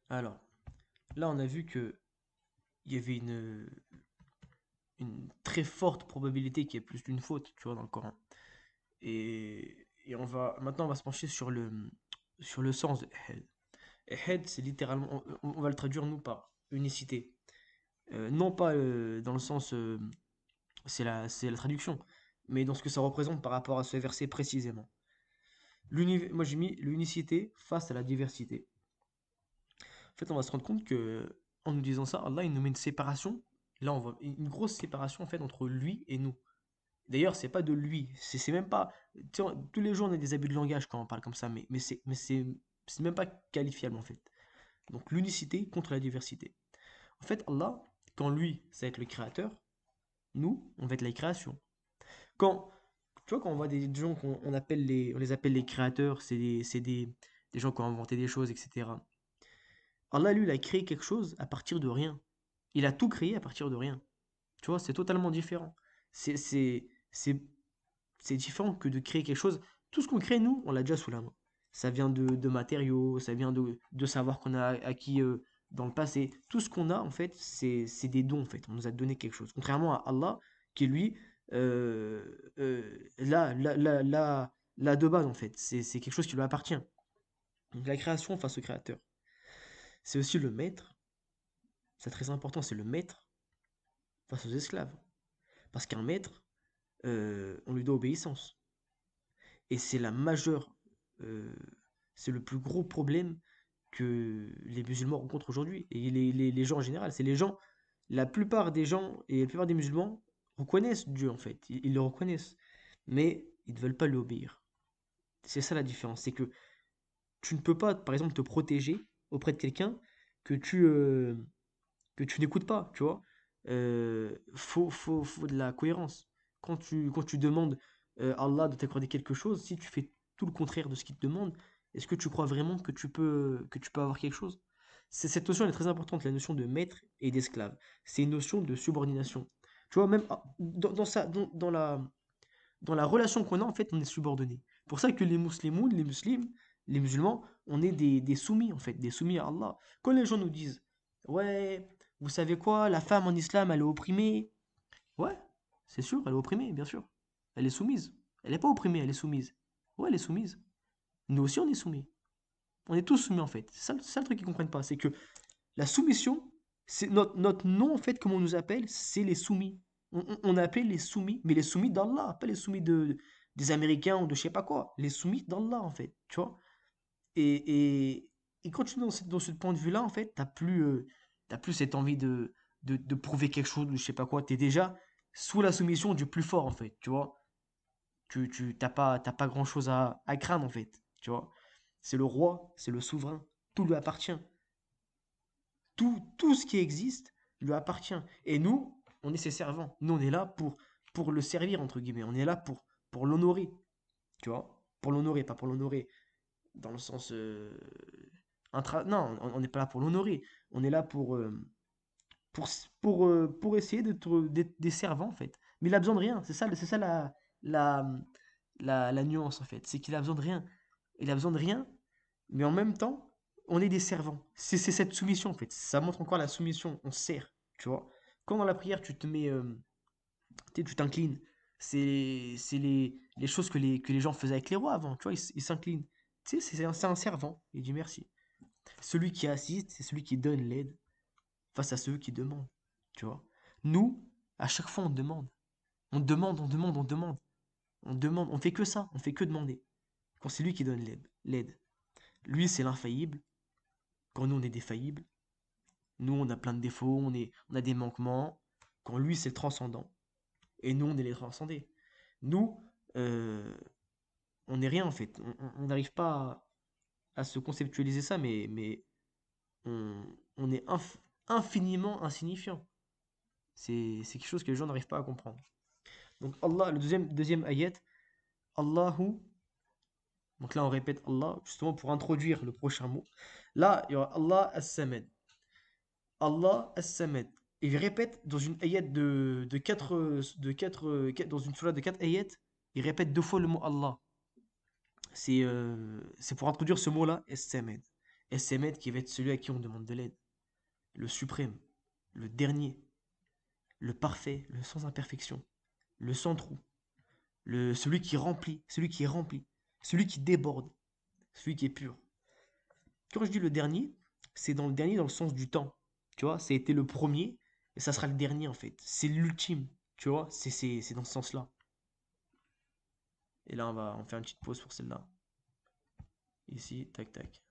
Alors, là, on a vu que il y avait une très forte probabilité qu'il y ait plus d'une faute, tu vois, dans le Coran. Maintenant, on va se pencher sur le sens de Ehed. Ehed, c'est littéralement, on va le traduire, nous, par unicité. Non pas dans le sens, c'est la traduction, mais dans ce que ça représente par rapport à ce verset précisément. Moi, j'ai mis l'unicité face à la diversité. En fait, on va se rendre compte que, en nous disant ça, Allah, il nous met une séparation. Là, on voit une grosse séparation en fait entre lui et nous. D'ailleurs, c'est pas de lui, c'est même pas. Tu sais, tous les jours, on a des abus de langage quand on parle comme ça, c'est même pas qualifiable en fait. Donc, l'unicité contre la diversité. En fait, Allah, quand lui, ça va être le créateur, nous, on va être la création. Quand, tu vois, quand on voit des gens on les appelle les créateurs, des gens qui ont inventé des choses, etc. Allah, lui, il a créé quelque chose à partir de rien. Il a tout créé à partir de rien. Tu vois, c'est totalement différent. C'est, c'est, c'est, c'est différent que de créer quelque chose. Tout ce qu'on crée, nous, on l'a déjà sous la main. Ça vient de matériaux, ça vient de savoir qu'on a acquis dans le passé. Tout ce qu'on a, en fait, c'est des dons, en fait. On nous a donné quelque chose. Contrairement à Allah, qui lui, là, de base, en fait. C'est quelque chose qui lui appartient. Donc la création face au créateur. C'est aussi le maître. C'est très important, c'est le maître face aux esclaves. Parce qu'un maître, on lui doit obéissance. Et c'est la majeure, euh, c'est le plus gros problème que les musulmans rencontrent aujourd'hui. Et les gens en général, c'est les gens, la plupart des gens et la plupart des musulmans reconnaissent Dieu en fait. Ils le reconnaissent. Mais ils ne veulent pas lui obéir. C'est ça la différence. C'est que tu ne peux pas, par exemple, te protéger auprès de quelqu'un que que tu n'écoutes pas, tu vois. Faut de la cohérence. Quand tu demandes à Allah de t'accorder quelque chose, si tu fais tout le contraire de ce qu'il te demande, est-ce que tu crois vraiment que tu peux avoir quelque chose? Cette notion elle est très importante, la notion de maître et d'esclave. C'est une notion de subordination. Tu vois, même dans la relation qu'on a, en fait, on est subordonné. Pour ça que les musulmans, on est des soumis, en fait, des soumis à Allah. Quand les gens nous disent, ouais, vous savez quoi, la femme en islam, elle est opprimée. Ouais, c'est sûr, elle est opprimée, bien sûr. Elle est soumise. Elle n'est pas opprimée, elle est soumise. Ouais, elle est soumise. Nous aussi, on est soumis. On est tous soumis, en fait. C'est ça le truc qu'ils comprennent pas. C'est que la soumission, c'est notre nom, en fait, comme on nous appelle, c'est les soumis. On appelle les soumis, mais les soumis d'Allah, pas les soumis des Américains ou de je sais pas quoi. Les soumis d'Allah, en fait, tu vois. Et, et, et quand tu es dans ce point de vue-là, en fait, t'as plus cette envie de prouver quelque chose, ou je sais pas quoi. Tu es déjà sous la soumission du plus fort, en fait, tu vois. T'as pas grand-chose à craindre, en fait, tu vois. C'est le roi, c'est le souverain, tout lui appartient. Tout ce qui existe lui appartient. Et nous, on est ses servants. Nous, on est là pour le servir, entre guillemets. On est là pour l'honorer, tu vois. Pour l'honorer, pas pour l'honorer dans le sens... non, on n'est pas là pour l'honorer. On est là pour, pour essayer d'être des servants, en fait. Mais il a besoin de rien. C'est ça la, la nuance, en fait. C'est qu'il a besoin de rien. Il a besoin de rien, mais en même temps, on est des servants. C'est cette soumission, en fait. Ça montre encore la soumission. On sert, tu vois. Quand dans la prière, tu te mets, tu t'inclines. C'est les choses que les gens faisaient avec les rois avant, tu vois. Ils s'inclinent. Tu sais, c'est un servant. Il dit merci. Celui qui assiste, c'est celui qui donne l'aide face à ceux qui demandent, tu vois. Nous, à chaque fois, on demande. On demande, on demande, on demande. On demande, on fait que ça, on fait que demander. Quand c'est lui qui donne l'aide. Lui, c'est l'infaillible. Quand nous, on est défaillible. Nous, on a plein de défauts, on a des manquements. Quand lui, c'est le transcendant. Et nous, on est les transcendés. Nous, euh, on n'est rien en fait. On n'arrive pas à se conceptualiser ça, mais on, on est infiniment insignifiant. C'est quelque chose que les gens n'arrivent pas à comprendre. Donc Allah, le deuxième ayat, Allahu. Donc là, on répète Allah, justement pour introduire le prochain mot. Là, il y aura Allah as-Samad. Allah as-Samad. Il répète dans une ayat dans une surah de 4 ayats, il répète deux fois le mot Allah. C'est pour introduire ce mot-là, as-Samad. Et c'est Maître qui va être celui à qui on demande de l'aide. Le suprême, le dernier, le parfait, le sans imperfection, le sans trou, celui qui est rempli, celui qui déborde, celui qui est pur. Quand je dis le dernier, c'est dans le dernier dans le sens du temps. Tu vois, ça a été le premier et ça sera le dernier en fait. C'est l'ultime. Tu vois, c'est dans ce sens-là. Et là, on fait une petite pause pour celle-là. Ici, tac tac.